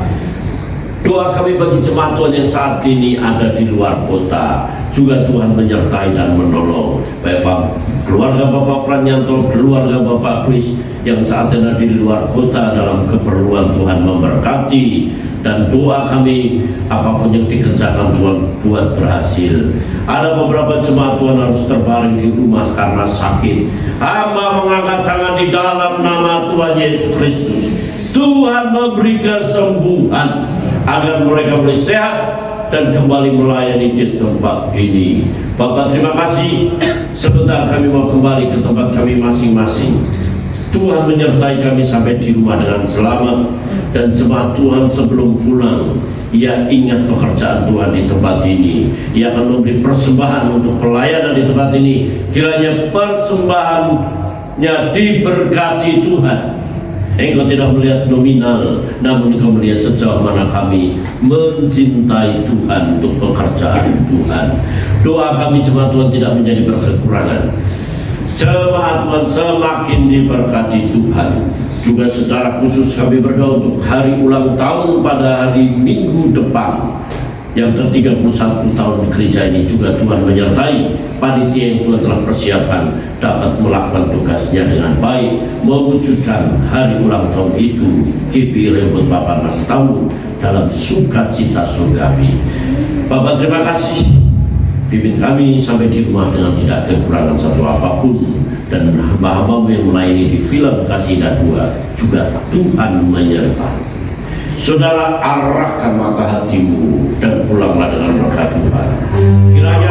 Speaker 3: Doa kami bagi jemaat Tuhan yang saat ini ada di luar kota, juga Tuhan menyertai dan menolong. Bapak keluarga Bapak Franyanto, keluarga Bapak Chris yang saat ini ada di luar kota, dalam keperluan Tuhan memberkati. Dan doa kami, apapun yang dikerjakan Tuhan buat berhasil. Ada beberapa jemaat Tuhan harus terbaring di rumah karena sakit. Hamba mengangkat tangan di dalam nama Tuhan Yesus Kristus. Tuhan memberi kesembuhan agar mereka boleh sehat dan kembali melayani di tempat ini. Bapak, terima kasih. Sebentar kami mau kembali ke tempat kami masing-masing. Tuhan menyertai kami sampai di rumah dengan selamat. Dan jemaat Tuhan sebelum pulang, ia ingat pekerjaan Tuhan di tempat ini. Ia akan memberi persembahan untuk pelayanan di tempat ini. Kiranya persembahannya diberkati Tuhan. Engkau tidak melihat nominal, namun Engkau melihat sejauh mana kami mencintai Tuhan untuk pekerjaan Tuhan. Doa kami jemaat Tuhan tidak menjadi berkekurangan. Jemaat Tuhan semakin diberkati Tuhan. Juga secara khusus kami berdoa untuk hari ulang tahun pada hari Minggu depan yang ke-31 tahun gereja ini. Juga Tuhan menyertai panitia yang Tuhan telah persiapkan dapat melakukan tugasnya dengan baik, mewujudkan hari ulang tahun itu GPI Rembut Bapak Mas tahun dalam sukacita surgawi. Bapak, terima kasih, pimpin kami sampai di rumah dengan tidak kekurangan satu apapun. Dan hamba-hamba yang melayani di Villa Bekasi Indah 2 juga Tuhan menyertai. Saudara, arahkan mata hatimu dan pulanglah dengan berkat Tuhan. Kiranya